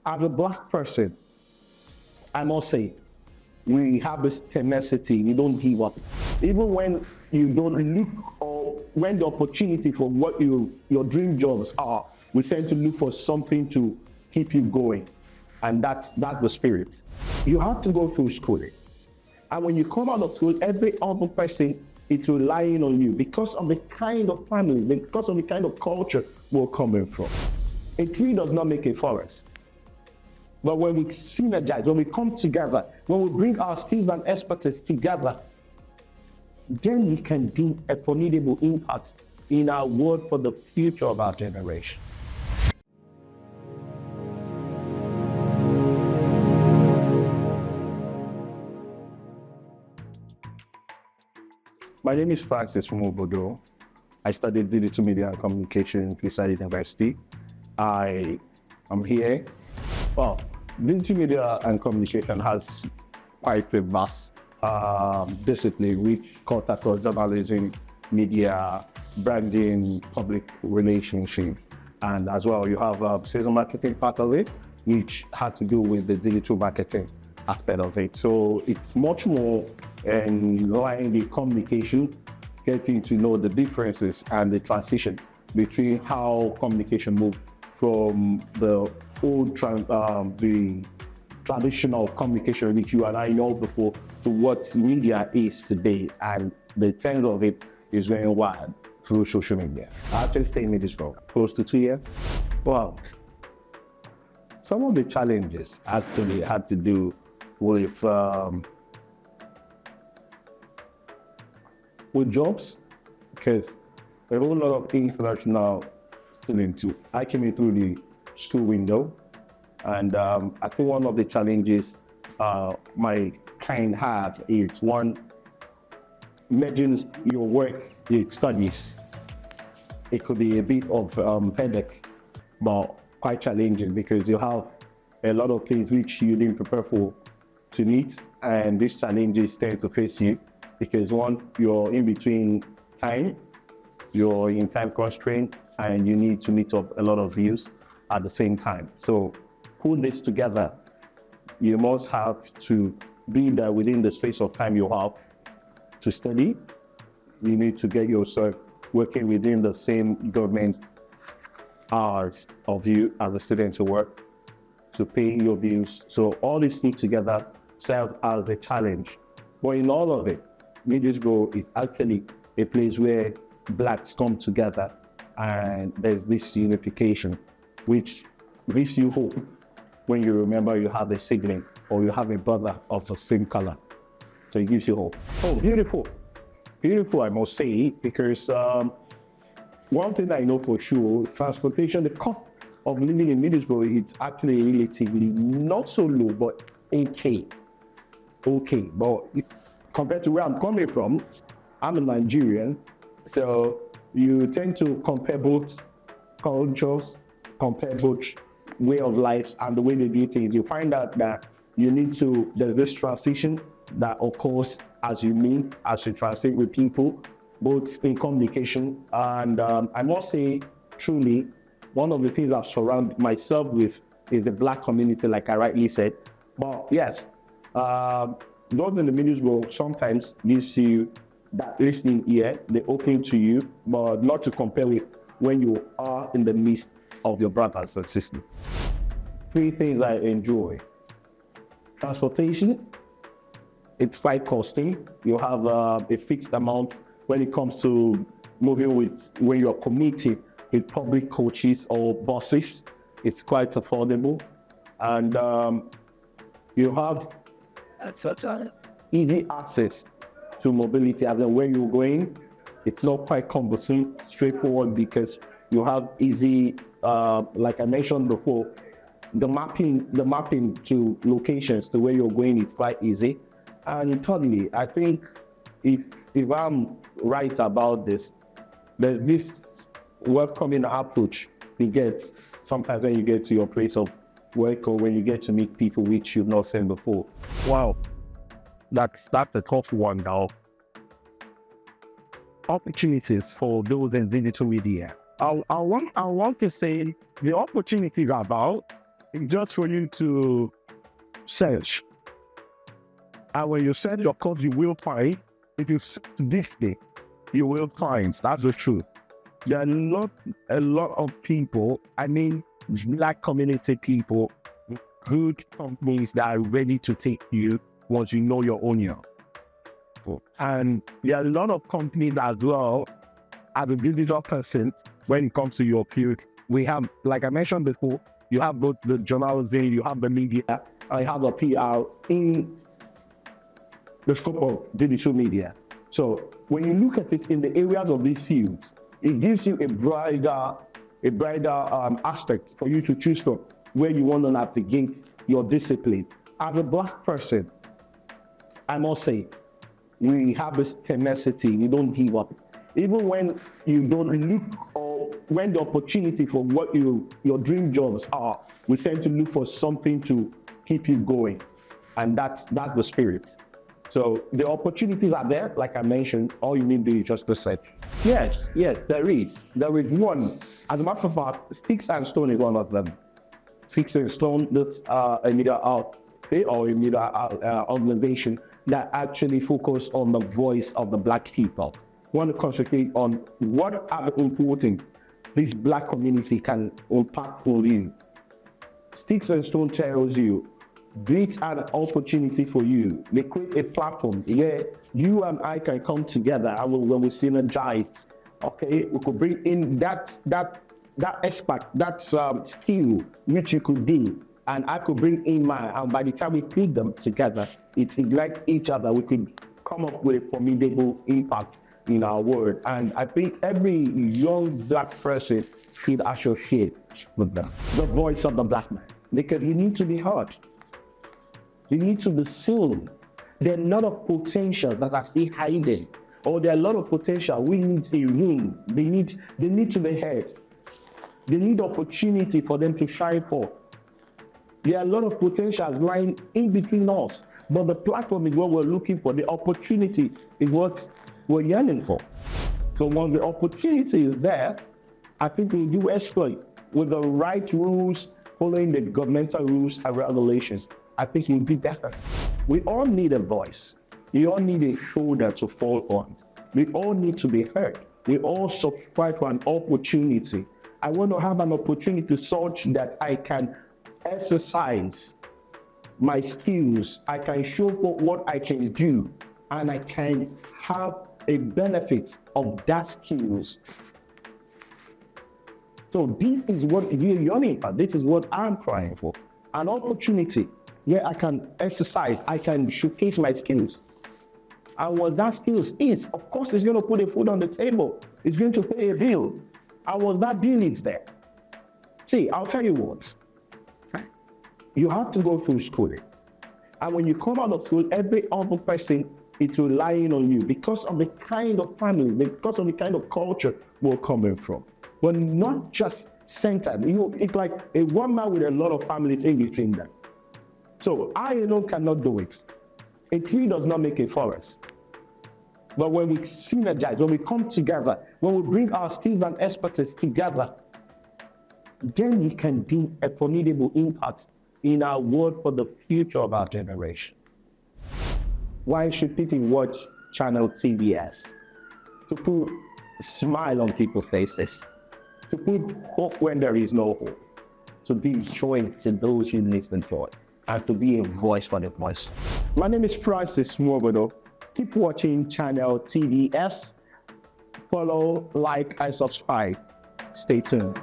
As a Black person, I must say, we have this tenacity, we don't give up. Even when you don't look, or when the opportunity for what your dream jobs are, we tend to look for something to keep you going. And that's the spirit. You have to go through schooling. And when you come out of school, every other person is relying on you because of the kind of family, because of the kind of culture we're coming from. A tree does not make a forest. But when we synergize, when we come together, when we bring our skills and expertise together, then we can do a formidable impact in our world for the future of our generation. My name is Francis Nwobodo. I studied digital media and communication at Decided University. I am here. Well, digital media and communication has quite a vast discipline which cuts across journalism, media, branding, public relationship, and as well you have sales and marketing part of it, which had to do with the digital marketing aspect of it. So it's much more in line with communication, getting to know the differences and the transition between how communication moved from the old the traditional communication which you and I know before to what media is today, and the trend of it is going wide through social media. I actually stay in Middlesbrough close to 2 years. Well, some of the challenges actually had to do with jobs, because a whole lot of things that now students too. I came in through the school window, and I think one of the challenges my kind had is one, merging your work with studies. It could be a bit of headache, but quite challenging because you have a lot of things which you didn't prepare for to meet, and these challenges tend to face you because one, you're in between time, you're in time constraint, and you need to meet up a lot of views at the same time. So put this together, you must have to be there within the space of time you have to study. You need to get yourself working within the same government hours of you as a student to work, to pay your bills. So all these things together serve as a challenge. But in all of it, Middlesbrough is actually a place where Blacks come together, and there's this unification, which gives you hope when you remember you have a sibling or you have a brother of the same color. So it gives you hope. Oh, beautiful. Beautiful, I must say, because one thing I know for sure, transportation, the cost of living in Middlesbrough is actually relatively not so low, but okay. But compared to where I'm coming from, I'm a Nigerian, so you tend to compare both cultures, compare both way of life and the way they do things. You find out that there's this transition that occurs as you translate with people, both in communication. And I must say, truly, one of the things I've surrounded myself with is the Black community, like I rightly said. But yes, those in the Middlesbrough sometimes gives you that listening ear, they open to you, but not to compare with when you are in the midst of your brothers and sisters. Three things I enjoy. Transportation, it's quite costly. You have a fixed amount when it comes to moving when you're commuting with public coaches or buses. It's quite affordable. And you have such an easy access to mobility. As in where you're going, it's not quite cumbersome, straightforward, because you have easy, like I mentioned before, the mapping to locations to where you're going is quite easy. And thirdly, I think if I'm right about this, there's this welcoming approach you get sometimes when you get to your place of work or when you get to meet people which you've not seen before. Wow, that's a tough one now. Opportunities for those in digital media. I want to say the opportunities are about It's just for you to search. And when you search your code, you will find. If you search deeply, you will find. That's the truth. There are a lot of people, I mean, Black community people, good companies that are ready to take you once you know your own. And there are a lot of companies as well, as a digital person, when it comes to your field. We have, like I mentioned before, you have both the journalism, you have the media, I have a PR in the scope of digital media. So when you look at it in the areas of these fields, it gives you a brighter aspect for you to choose from where you want to navigate your discipline. As a Black person, I must say, we have this tenacity, we don't give up. Even when you don't look, or when the opportunity for what your dream jobs are, we tend to look for something to keep you going. And that's the spirit. So the opportunities are there, like I mentioned, all you need to do is just to search. Yes, there is. There is one. As a matter of fact, Sticks and Stone is one of them. Sticks and Stone, that's a media outfit or a media organization that actually focus on the voice of the Black people. We want to concentrate on what are the important this Black community can impact on you. Sticks and Stone tells you, this is an opportunity for you. They create a platform where you and I can come together and when we synergize, okay, we could bring in that expert, that skill which you could do, and I could bring in mine, and by the time we put them together, it's like each other, we could come up with a formidable impact in our world. And I think every young Black person should associate with them. The voice of the Black man, because you need to be heard. You need to be seen. There are a lot of potential that are still hiding, or there are a lot of potential we need a room. They need to be heard. They need opportunity for them to shine forth. There are a lot of potential lying in between us, but the platform is what we're looking for. The opportunity is what we're yearning for. So once the opportunity is there, I think we do exploit with the right rules, following the governmental rules and regulations. I think you'll be better. We all need a voice. We all need a shoulder to fall on. We all need to be heard. We all subscribe to an opportunity. I want to have an opportunity such that I can exercise my skills. I can show what I can do, and I can have a benefit of that skills. So this is what you're yearning for. This is what I'm trying for. An opportunity where I can exercise, I can showcase my skills. And what that skills is, of course, it's going to put a food on the table. It's going to pay a bill. And what that bill is there. See, I'll tell you what. You have to go through schooling. And when you come out of school, every other person is relying on you because of the kind of family, because of the kind of culture we're coming from. But not just centered. It's like a one man with a lot of families in between them. So I alone cannot do it. A tree does not make a forest. But when we synergize, when we come together, when we bring our skills and expertise together, then we can do a formidable impact in our world for the future of our generation. Why should people watch channel TBS? To put a smile on people's faces, to put hope when there is no hope, to be strength to those who listen for it, and to be a voice for the voice. My name is Francis Nwobodo. Keep watching channel TBS. Follow, like, and subscribe. Stay tuned.